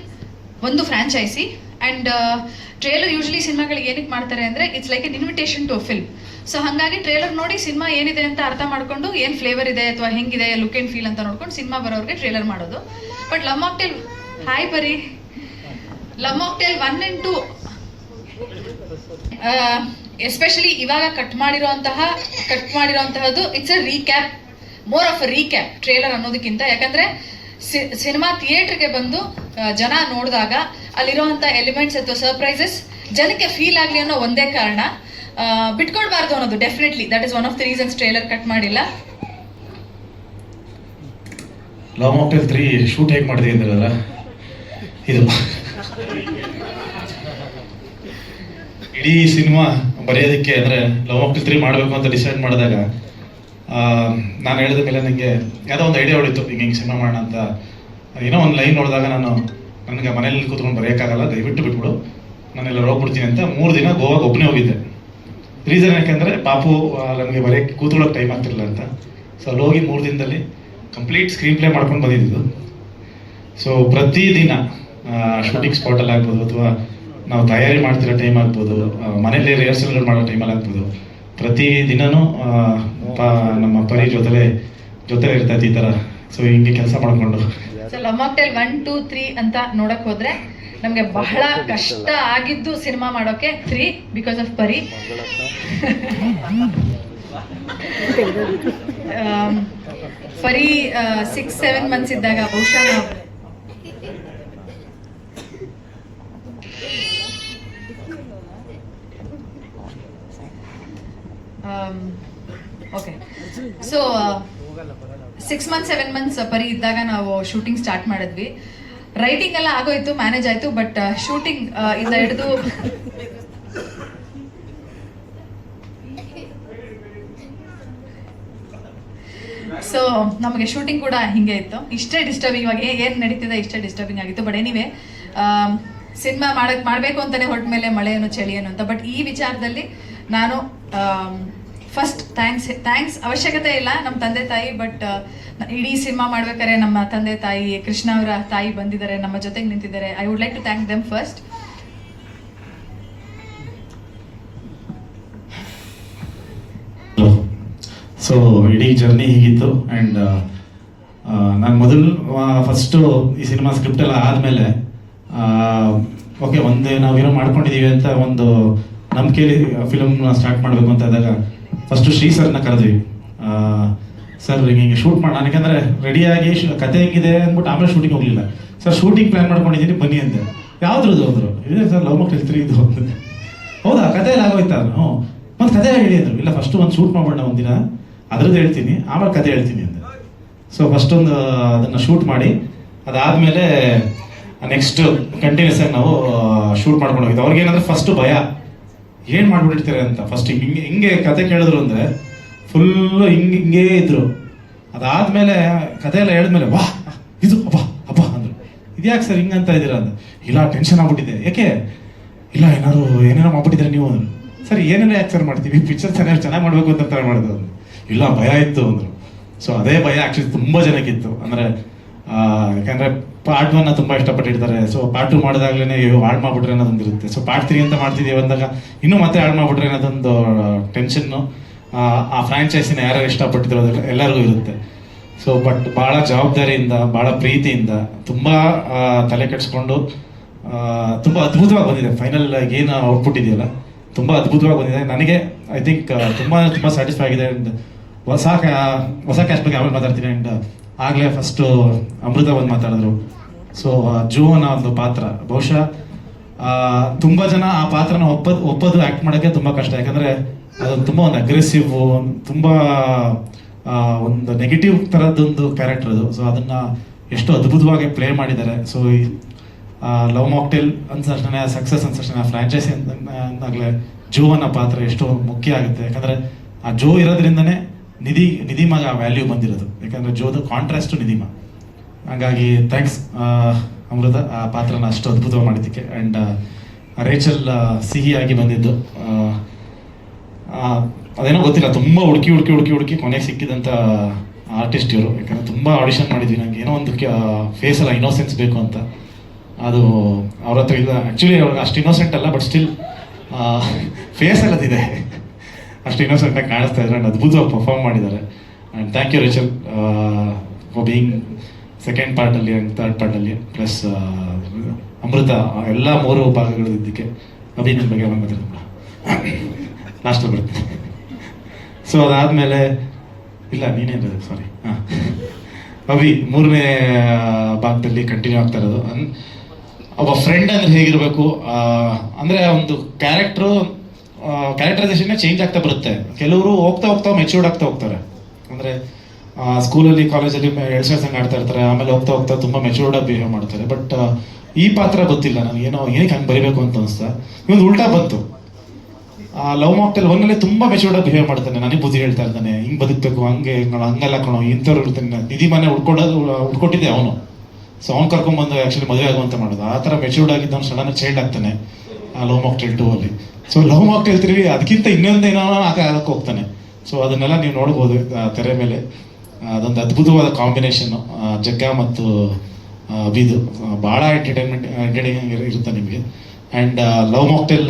ಒಂದು ಫ್ರಾಂಚೈಸಿ ಆ್ಯಂಡ್ ಟ್ರೇಲರ್ ಯೂಶ್ವಲಿ ಸಿನಿಮಾಗಳಿಗೆ ಏನಕ್ಕೆ ಮಾಡ್ತಾರೆ ಅಂದರೆ it's like an invitation to a film. So ಹಾಗಾಗಿ ಟ್ರೇಲರ್ ನೋಡಿ ಸಿನಿಮಾ ಏನಿದೆ ಅಂತ ಅರ್ಥ ಮಾಡ್ಕೊಂಡು ಏನು ಫ್ಲೇವರ್ ಇದೆ ಅಥವಾ ಹೆಂಗಿದೆ ಲುಕ್ ಆ್ಯಂಡ್ ಫೀಲ್ ಅಂತ ನೋಡ್ಕೊಂಡು ಸಿನಿಮಾ ಬರೋರಿಗೆ ಟ್ರೇಲರ್ ಮಾಡೋದು. ಬಟ್ ಲವ್ ಮಾಕ್ಟೇಲ್, ಹಾಯ್ ಬರೀ, ಲವ್ ಮಾಕ್ಟೇಲ್ 1 and 2 ಎಸ್ಪೆಷಲಿ ಇವಾಗ ಕಟ್ ಮಾಡಿರೋಂತಹದ್ದು it's a recap, more of a recap trailer ಅನ್ನೋದಕ್ಕಿಂತ. ಯಾಕಂದ್ರೆ ಸಿನಿಮಾ ಥಿಯೇಟರ್ಗೆ ಬಂದು ಜನ ನೋಡಿದಾಗ ಅಲ್ಲಿರುವಂಥ ಎಲಿಮೆಂಟ್ಸ್ ಅಥವಾ ಸರ್ಪ್ರೈಸಸ್ ಜನಕ್ಕೆ ಫೀಲ್ ಆಗಲಿ ಅನ್ನೋ ಒಂದೇ ಕಾರಣ, ಬಿಟ್ಕೊಡ್ಬಾರ್ದು ಅನ್ನೋದು. Definitely that is one of the reasons trailer cut ಮಾಡಿಲ್ಲ. ಲವ್ ಮಾಕ್ಟೇಲ್ 3 ಶೂಟ್ ಹೇಗೆ ಮಾಡಿದೆ ಅಂದ್ರಲ್ಲ, ಇದು ಇಡೀ ಸಿನಿಮಾ ಬರೆಯೋದಕ್ಕೆ ಅಂದರೆ ಲವ್ ಮಾಕ್ಟೇಲ್ 3 ಮಾಡಬೇಕು ಅಂತ ಡಿಸೈಡ್ ಮಾಡಿದಾಗ ನಾನು ಹೇಳಿದ ಮೇಲೆ ನನಗೆ ಯಾವುದೋ ಒಂದು ಐಡಿಯಾ ಹೊಡಿತು, ಹಿಂಗೆ ಸಿನಿಮಾ ಮಾಡೋಣ ಅಂತ. ಏನೋ ಒಂದು ಲೈನ್ ನೋಡಿದಾಗ ನನಗೆ ಮನೇಲಿ ಕೂತ್ಕೊಂಡು ಬರೆಯೋಕ್ಕಾಗಲ್ಲ, ದಯವಿಟ್ಟು ಬಿಟ್ಬಿಡು, ನಾನೆಲ್ಲ ಹೋಗ್ಬಿಡ್ತೀನಿ ಅಂತ 3 ದಿನ ಗೋವಾಗೆ ಒಬ್ಬನೇ ಹೋಗಿದ್ದೆ. ರೀಸನ್ ಯಾಕೆಂದರೆ ಪಾಪು ನನಗೆ ಬರೆಯೋಕ್ಕೆ ಕೂತ್ಕೊಳ್ಳೋಕೆ ಟೈಮ್ ಆಗ್ತಿರಲಿಲ್ಲ ಅಂತ. ಸೊ ಅಲ್ಲಿ ಹೋಗಿ 3 ದಿನದಲ್ಲಿ ಕಂಪ್ಲೀಟ್ ಸ್ಕ್ರೀನ್ ಪ್ಲೇ ಮಾಡ್ಕೊಂಡು ಬಂದಿದ್ದು. ಸೊ ಪ್ರತಿದಿನ ಶೂಟಿಂಗ್ ಸ್ಪಾಟಲ್ಲಿ ಆಗ್ಬೋದು, ಅಥವಾ ನಾವು ತಯಾರಿ ಮಾಡ್ತಿರೋ ಟೈಮ್ ಆಗ್ಬೋದು, ಮನೇಲಿ ರಿಹರ್ಸಲ್ಗಳು ಮಾಡೋ ಟೈಮಲ್ಲಿ ಆಗ್ಬೋದು, ಪ್ರತಿ ದಿನನೂ ನಮ್ಮ ಪರಿ ಜೊತೆ ಇರ್ತೈತೆ ಈ ಥರ. ಸೊ ಹಿಂಗೆ ಕೆಲಸ ಮಾಡಿಕೊಂಡು ಸೊ ಲವ್ ಮಾಕ್ಟೇಲ್ 1, 2, 3 ಅಂತ ನೋಡಕ್ ಹೋದ್ರೆ ನಮ್ಗೆ ಬಹಳ ಕಷ್ಟ ಆಗಿದ್ದು ಸಿನಿಮಾ ಮಾಡೋಕೆ 3 ಬಿಕಾಸ್ ಆಫ್ ಪರಿ. ಪರಿ 6-7 months ಇದ್ದಾಗ ಬಹುಶಃ ನಾವು ಓಕೆ ಸೊ 6 months 7 months ಪರಿ ಇದ್ದಾಗ ನಾವು ಶೂಟಿಂಗ್ ಸ್ಟಾರ್ಟ್ ಮಾಡಿದ್ವಿ. ರೈಟಿಂಗ್ ಎಲ್ಲ ಆಗೋಯ್ತು, ಮ್ಯಾನೇಜ್ ಆಯ್ತು, ಬಟ್ ಶೂಟಿಂಗ್ ಇಂದ ಹಿಡಿದು ಸೊ ನಮಗೆ ಶೂಟಿಂಗ್ ಕೂಡ ಹಿಂಗೆ ಇತ್ತು. ಇಷ್ಟೇ ಡಿಸ್ಟರ್ಬಿಂಗ್, ಇವಾಗ ಏನು ನಡೀತಿದೆ ಇಷ್ಟೇ ಡಿಸ್ಟರ್ಬಿಂಗ್ ಆಗಿತ್ತು. ಬಟ್ ಎನಿವೆ ಸಿನಿಮಾ ಮಾಡಬೇಕು ಅಂತಲೇ ಹೊರಟ ಮೇಲೆ ಮಳೆ ಏನು ಚಳಿ ಏನು ಅಂತ. ಬಟ್ ಈ ವಿಚಾರದಲ್ಲಿ ನಾನು ಫಸ್ಟ್ ಥ್ಯಾಂಕ್ಸ್ ಅವಶ್ಯಕತೆ ಇಲ್ಲ ನಮ್ಮ ತಂದೆ ತಾಯಿ, ಬಟ್ ಇಡೀ ಸಿನಿಮಾ ಮಾಡ್ಬೇಕಾದ್ರೆ ನಮ್ಮ ತಂದೆ ತಾಯಿ, ಕೃಷ್ಣ ಅವರ ತಾಯಿ ಬಂದಿದ್ದಾರೆ, ನಮ್ಮ ಜೊತೆಗೆ ನಿಂತಿದ್ದಾರೆ. I would like to thank them first. So ಇಡೀ ಜರ್ನಿ ಹೀಗಿತ್ತು. ಆ್ಯಂಡ್ ನಾನು ಫಸ್ಟು ಈ ಸಿನಿಮಾ ಸ್ಕ್ರಿಪ್ಟ್ ಎಲ್ಲ ಆದಮೇಲೆ ಓಕೆ ನಾವೇನೋ ಮಾಡ್ಕೊಂಡಿದ್ದೀವಿ ಅಂತ ಒಂದು ನಂಬಿಕೆಯಲ್ಲಿ ಫಿಲಮ್ನ ಸ್ಟಾರ್ಟ್ ಮಾಡಬೇಕು ಅಂತ ಇದ್ದಾಗ ಫಸ್ಟು ಶ್ರೀ ಸರ್ನ ಕರೆದ್ವಿ. ಸರ್ ಹಿಂಗೆ ಶೂಟ್ ಮಾಡೋಣ, ಯಾಕಂದರೆ ರೆಡಿಯಾಗಿ ಕತೆ ಹೆಂಗಿದೆ ಅಂದ್ಬಿಟ್ಟು ಆಮೇಲೆ ಶೂಟಿಂಗ್ ಹೋಗಲಿಲ್ಲ. ಸರ್ ಶೂಟಿಂಗ್ ಪ್ಲ್ಯಾನ್ ಮಾಡ್ಕೊಂಡಿದ್ದೀನಿ ಬನ್ನಿ ಅಂದೆ. ಯಾವ್ದ್ರದ್ದು ಹೋದ್ರು? ಇದೆ ಸರ್ ಲವ್ ಮಾಕ್ಟೇಲ್ 3 ಇದು. ಹೌದಾ, ಕತೆ ಎಲ್ಲ ಆಗೋಯ್ತಾ? ಹ್ಞೂ, ಮತ್ತು ಕತೆ ಹೇಳಿ ಅಂದರು. ಇಲ್ಲ ಫಸ್ಟು ಒಂದು ಶೂಟ್ ಮಾಡೋಣ ಒಂದಿನ, ಅದ್ರದ್ದು ಹೇಳ್ತೀನಿ ಆಮೇಲೆ ಕತೆ ಹೇಳ್ತೀನಿ ಅಂದೆ. ಸೊ ಫಸ್ಟೊಂದು ಅದನ್ನು ಶೂಟ್ ಮಾಡಿ ಅದಾದಮೇಲೆ ನೆಕ್ಸ್ಟ್ ಕಂಟಿನ್ಯೂಸ್ ಆಗಿ ನಾವು ಶೂಟ್ ಮಾಡ್ಕೊಂಡು ಹೋಗಿದ್ದು. ಅವ್ರಿಗೇನಂದ್ರೆ ಫಸ್ಟು ಭಯ, ಏನು ಮಾಡ್ಬಿಟ್ಟಿರ್ತಾರೆ ಅಂತ. ಫಸ್ಟ್ ಹಿಂಗೆ ಕತೆ ಕೇಳಿದ್ರು ಅಂದರೆ ಫುಲ್ಲು ಹಿಂಗೇ ಇದ್ರು. ಅದಾದಮೇಲೆ ಕತೆ ಎಲ್ಲ ಹೇಳಿದ್ಮೇಲೆ ವಾ ಇದು ಹಬ್ಬ ಅಂದರು. ಇದ್ಯಾಕೆ ಸರ್ ಹಿಂಗಂತ ಇದ್ದೀರಾ ಅಂತ. ಇಲ್ಲ ಟೆನ್ಷನ್ ಆಗ್ಬಿಟ್ಟಿದೆ. ಯಾಕೆ? ಇಲ್ಲ ಏನೇನೋ ಮಾಡ್ಬಿಟ್ಟಿದ್ರೆ ನೀವು ಅಂದರು. ಸರ್ ಏನೇನೋ ಯಾಕೆ ಸರ್ ಮಾಡ್ತೀವಿ, ಪಿಕ್ಚರ್ ಚೆನ್ನಾಗಿ ಮಾಡಬೇಕು ಅಂತ ಮಾಡೋದು ಅಂದರು. ಇಲ್ಲ ಭಯ ಇತ್ತು ಅಂದರು. ಸೊ ಅದೇ ಭಯ ಆ್ಯಕ್ಚುಲಿ ತುಂಬ ಜನಕ್ಕಿತ್ತು. ಅಂದರೆ ಯಾಕಂದರೆ ಪಾರ್ಟ್ 1 ತುಂಬ ಇಷ್ಟಪಟ್ಟಿರ್ತಾರೆ. ಸೊ ಪಾರ್ಟ್ 2 ಮಾಡಿದಾಗಲೇ ಹಾಳು ಮಾಡ್ಬಿಟ್ರೆ ಅನ್ನೋದೊಂದಿರುತ್ತೆ. ಸೊ ಪಾರ್ಟ್ 3 ಅಂತ ಮಾಡ್ತಿದ್ದೀವಿ ಅಂದಾಗ ಇನ್ನೂ ಮತ್ತೆ ಹಾಳು ಮಾಡ್ಬಿಟ್ರೆ ಅನ್ನೋದೊಂದು ಟೆನ್ಷನ್ನು ಆ ಫ್ರಾಂಚೈಸಿನ ಯಾರ್ಯಾರು ಇಷ್ಟಪಟ್ಟಿದ್ರು ಅದು ಎಲ್ಲರಿಗೂ ಇರುತ್ತೆ. ಸೊ ಬಟ್ ಭಾಳ ಜವಾಬ್ದಾರಿಯಿಂದ, ಭಾಳ ಪ್ರೀತಿಯಿಂದ, ತುಂಬ ತಲೆ ಕೆಡಿಸ್ಕೊಂಡು ತುಂಬ ಅದ್ಭುತವಾಗಿ ಬಂದಿದೆ. ಫೈನಲ್ ಏನು ಔಟ್ಪುಟ್ ಇದೆಯಲ್ಲ ತುಂಬ ಅದ್ಭುತವಾಗಿ ಬಂದಿದೆ. ನನಗೆ ಐ ಥಿಂಕ್ ತುಂಬ ಸ್ಯಾಟಿಸ್ಫೈ ಆಗಿದೆ. ಆ್ಯಂಡ್ ಹೊಸ ಕ್ಯಾಸ್ಟ್ ಬಗ್ಗೆ ಆಮೇಲೆ ಮಾತಾಡ್ತೀನಿ. ಆ್ಯಂಡ್ ಆಗಲೇ ಫಸ್ಟು ಅಮೃತ ಬಂದು ಮಾತಾಡಿದ್ರು. ಸೊ ಜೋ ಅನ್ನೋ ಒಂದು ಪಾತ್ರ ಬಹುಶಃ ತುಂಬ ಜನ ಆ ಪಾತ್ರನ ಒಪ್ಪೋದು ಆ್ಯಕ್ಟ್ ಮಾಡೋಕ್ಕೆ ತುಂಬ ಕಷ್ಟ. ಯಾಕಂದರೆ ಅದೊಂದು ತುಂಬ ಒಂದು ಅಗ್ರೆಸಿವ್, ತುಂಬ ಒಂದು ನೆಗೆಟಿವ್ ಥರದ್ದೊಂದು ಕ್ಯಾರೆಕ್ಟರ್ ಅದು. ಸೊ ಅದನ್ನು ಎಷ್ಟು ಅದ್ಭುತವಾಗಿ ಪ್ಲೇ ಮಾಡಿದ್ದಾರೆ. ಸೊ ಈ ಲವ್ ಮಾಕ್ಟೇಲ್ ಅನ್ಸಷ್ಟೇ ಸಕ್ಸಸ್ ಅನ್ಸಷ್ಟೇ ಫ್ರಾಂಚೈಸಿ ಅಂದಾಗಲೇ ಜೋ ಅನ್ನೋ ಪಾತ್ರ ಎಷ್ಟು ಮುಖ್ಯ ಆಗುತ್ತೆ. ಯಾಕಂದರೆ ಆ ಜೋ ಇರೋದ್ರಿಂದನೇ ನಿಧಿಮಾಗ ವ್ಯಾಲ್ಯೂ ಬಂದಿರೋದು. ಯಾಕಂದರೆ ಜೋದು ಕಾಂಟ್ರಾಸ್ಟು ನಿಧಿಮ. ಹಾಗಾಗಿ ಥ್ಯಾಂಕ್ಸ್ ಅಮೃತ ಆ ಪಾತ್ರನ ಅಷ್ಟು ಅದ್ಭುತವಾಗಿ ಮಾಡಿದ್ದಕ್ಕೆ. ಆ್ಯಂಡ್ ರೇಚಲ್ ಸಿಹಿಯಾಗಿ ಬಂದಿದ್ದು ಅದೇನೋ ಗೊತ್ತಿಲ್ಲ, ತುಂಬ ಹುಡುಕಿ ಕೊನೆಗೆ ಸಿಕ್ಕಿದಂಥ ಆರ್ಟಿಸ್ಟ್ ಇವರು. ಯಾಕಂದರೆ ತುಂಬ ಆಡಿಷನ್ ಮಾಡಿದ್ವಿ. ನನಗೆ ಏನೋ ಒಂದು ಫೇಸಲ್ಲ ಇನ್ನೋಸೆನ್ಸ್ ಬೇಕು ಅಂತ. ಅದು ಅವ್ರ ಹತ್ರ ಇಲ್ಲ. ಆ್ಯಕ್ಚುಲಿ ಅವ್ರಿಗೆ ಅಷ್ಟು ಇನ್ನೋಸೆಂಟ್ ಅಲ್ಲ, ಬಟ್ ಸ್ಟಿಲ್ ಫೇಸಲ್ಲದಿದೆ, ಅಷ್ಟು ಇನ್ನೋಸೆಂಟಾಗಿ ಕಾಣಿಸ್ತಾ ಇದ್ದಾರೆ. ಆ್ಯಂಡ್ ಅದ್ಭುತವಾಗಿ ಪರ್ಫಾರ್ಮ್ ಮಾಡಿದ್ದಾರೆ. And thank you Rachel for being second ಪಾರ್ಟಲ್ಲಿ ಆ್ಯಂಡ್ ಥರ್ಡ್ ಪಾರ್ಟಲ್ಲಿ. ಪ್ಲಸ್ ಅಮೃತ ಎಲ್ಲ 3 ಭಾಗಗಳು ಇದ್ದಕ್ಕೆ. ಅಭಿನಯದ ಬಗ್ಗೆ ಮಾತಾಡ್ತೀನಿ, ಲಾಸ್ಟಲ್ಲಿ ಬರ್ತೀನಿ. ಸೊ ಅದಾದಮೇಲೆ ಇಲ್ಲ ನೀನೇನು ಸಾರಿ ಅಭಿ 3ನೇ ಭಾಗದಲ್ಲಿ ಕಂಟಿನ್ಯೂ ಆಗ್ತಾ ಇರೋದು. ಒಬ್ಬ ಫ್ರೆಂಡ್ ಅಂದರೆ ಹೇಗಿರಬೇಕು, ಅಂದರೆ ಒಂದು ಕ್ಯಾರೆಕ್ಟರೈಸೇಷನ್ನೇ ಚೇಂಜ್ ಆಗ್ತಾ ಬರುತ್ತೆ. ಕೆಲವರು ಹೋಗ್ತಾ ಮೆಚ್ಯೂರ್ಡ್ ಆಗ್ತಾ ಹೋಗ್ತಾರೆ. ಅಂದರೆ ಸ್ಕೂಲಲ್ಲಿ ಕಾಲೇಜಲ್ಲಿ ಎಳ್ಸಂಗೆ ಆಡ್ತಾ ಇರ್ತಾರೆ, ಆಮೇಲೆ ಹೋಗ್ತಾ ತುಂಬ ಮೆಚ್ಯೂರ್ಡಾಗಿ ಬಿಹೇವ್ ಮಾಡ್ತಾರೆ. ಬಟ್ ಈ ಪಾತ್ರ ಗೊತ್ತಿಲ್ಲ ನನಗೇನೋ ಏನಕ್ಕೆ ಹಂಗೆ ಬರೀಬೇಕು ಅಂತ ಅನಿಸ್ತಾ. ಇವೊಂದು ಉಲ್ಟಾ ಬಂತು. ಲವ್ ಮಾಕ್ಟೇಲ್ 1ನಲ್ಲಿ ತುಂಬ ಮೆಚ್ಯೂರ್ಡಾಗಿ ಬಿಹೇವ್ ಮಾಡ್ತಾನೆ, ನನಗೆ ಬುದ್ಧಿ ಹೇಳ್ತಾ ಇರ್ತಾನೆ, ಹಿಂಗೆ ಬದುಕಬೇಕು, ಹಂಗೆಲ್ಲ ಕಣೋ ಇಂಥವ್ರು ಇರ್ತಾನೆ. ನಿಧಿ ಮನೆ ಉಟ್ಕೊಟ್ಟಿದ್ದೆ ಅವನು. ಸೊ ಅವ್ನು ಕರ್ಕೊಂಡ್ಬಂದು ಆ್ಯಕ್ಚುಲಿ ಮದುವೆ ಆಗುವಂತ ಮಾಡೋದು. ಆ ಥರ ಮೆಚ್ಯೂರ್ಡ್ ಆಗಿದ್ದವನು ಸಡನ್ ಚೈಲ್ಡ್ ಆಗ್ತಾನೆ ಲವ್ ಮಾಕ್ಟೇಲ್ 2 ಅಲ್ಲಿ. ಸೊ ಲವ್ ಮಾಕ್ಟೇಲ್ 3 ಅದಕ್ಕಿಂತ ಇನ್ನೊಂದೇನೋ ಆಗಕ್ಕೆ ಹೋಗ್ತಾನೆ. ಸೊ ಅದನ್ನೆಲ್ಲ ನೀವು ನೋಡ್ಬೋದು ತೆರೆ ಮೇಲೆ. ಅದೊಂದು ಅದ್ಭುತವಾದ ಕಾಂಬಿನೇಷನ್ನು ಜಗ್ಗ ಮತ್ತು ಅಭಿದು. ಭಾಳ ಎಂಟರ್ಟೈನಿಂಗ್ ಇರುತ್ತೆ ನಿಮಗೆ. ಆ್ಯಂಡ್ ಲವ್ ಮಾಕ್ಟೇಲ್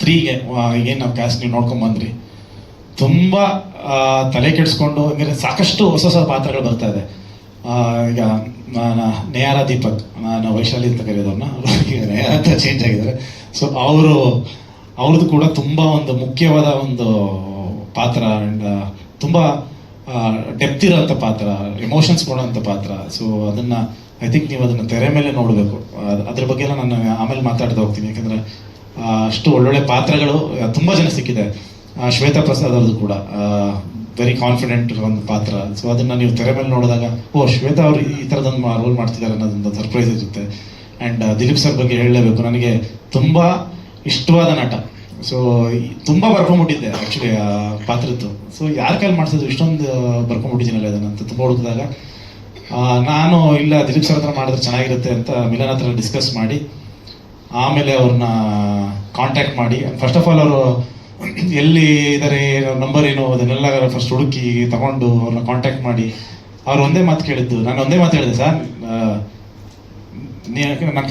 3ಗೆ ಏನು ನಾವು ಕ್ಯಾಸ್ಟ್ ನೀವು ನೋಡ್ಕೊಂಬಂದ್ರಿ, ತುಂಬ ತಲೆ ಕೆಡಿಸ್ಕೊಂಡು ಅಂದರೆ ಸಾಕಷ್ಟು ಹೊಸ ಪಾತ್ರಗಳು ಬರ್ತಾ ಇದೆ. ಈಗ ನೇಹಾರ ದೀಪಕ್, ನಾನು ವೈಶಾಲಿ ಅಂತ ಕರೆಯೋದವ್ರನ್ನ, ಈಗ ನೇಹಾರ ಅಂತ ಚೇಂಜ್ ಆಗಿದ್ದಾರೆ. ಸೊ ಅವ್ರದ್ದು ಕೂಡ ತುಂಬ ಒಂದು ಮುಖ್ಯವಾದ ಒಂದು ಪಾತ್ರ. ಆ್ಯಂಡ್ ತುಂಬ ಡೆಪ್ತ್ ಇರೋಂಥ ಪಾತ್ರ, ಎಮೋಷನ್ಸ್ ಕೊಡೋಂಥ ಪಾತ್ರ. ಸೊ ಅದನ್ನು ಐ ಥಿಂಕ್ ನೀವು ಅದನ್ನು ತೆರೆ ಮೇಲೆ ನೋಡಬೇಕು. ಅದ್ರ ಬಗ್ಗೆ ಎಲ್ಲ ನಾನು ಆಮೇಲೆ ಮಾತಾಡ್ತಾ ಹೋಗ್ತೀನಿ. ಯಾಕಂದರೆ ಅಷ್ಟು ಒಳ್ಳೊಳ್ಳೆ ಪಾತ್ರಗಳು ತುಂಬ ಜನ ಸಿಕ್ಕಿದೆ. ಶ್ವೇತಾ ಪ್ರಸಾದ್ ಅವ್ರದ್ದು ಕೂಡ ವೆರಿ ಕಾನ್ಫಿಡೆಂಟ್ ಒಂದು ಪಾತ್ರ. ಸೊ ಅದನ್ನು ನೀವು ತೆರೆ ಮೇಲೆ ನೋಡಿದಾಗ ಶ್ವೇತಾ ಅವರು ಈ ಥರದೊಂದು ರೋಲ್ ಮಾಡ್ತಿದ್ದಾರೆ ಅನ್ನೋದೊಂದು ಸರ್ಪ್ರೈಸ್ ಇರುತ್ತೆ. ಆ್ಯಂಡ್ ದಿಲೀಪ್ ಸರ್ ಬಗ್ಗೆ ಹೇಳಲೇಬೇಕು, ನನಗೆ ತುಂಬ ಇಷ್ಟವಾದ ನಟ. ಸೊ ತುಂಬ ಬರ್ಕೊಂಡ್ಬಿಟ್ಟಿದ್ದೆ ಆ್ಯಕ್ಚುಲಿ ಆ ಪಾತ್ರದ್ದು. ಸೊ ಯಾರ ಕೈಲಿ ಮಾಡಿಸೋದು ಇಷ್ಟೊಂದು ಬರ್ಕೊಂಡ್ಬಿಟ್ಟಿದ್ದೀನಲ್ಲ ಅದನ್ನಂತ ತುಂಬ ಹುಡುಕಿದಾಗ ನಾನು ಇಲ್ಲ ದಿಲೀಪ್ ಸರ್ ಹತ್ರ ಮಾಡಿದ್ರೆ ಚೆನ್ನಾಗಿರುತ್ತೆ ಅಂತ ಮಿಲನ್ ಹತ್ರ ಡಿಸ್ಕಸ್ ಮಾಡಿ ಆಮೇಲೆ ಅವ್ರನ್ನ ಕಾಂಟ್ಯಾಕ್ಟ್ ಮಾಡಿ, ಫಸ್ಟ್ ಆಫ್ ಆಲ್ ಅವರು ಎಲ್ಲಿ ಇದ್ದಾರೆ, ನಂಬರ್ ಏನು, ಅದನ್ನೆಲ್ಲ ಫಸ್ಟ್ ಹುಡುಕಿ ತಗೊಂಡು ಅವ್ರನ್ನ ಕಾಂಟ್ಯಾಕ್ಟ್ ಮಾಡಿ ಅವ್ರು ಒಂದೇ ಮಾತು ಕೇಳಿದ್ದು. ನಾನು ಒಂದೇ ಮಾತು ಹೇಳಿದೆ, ಸರ್ ನಾನು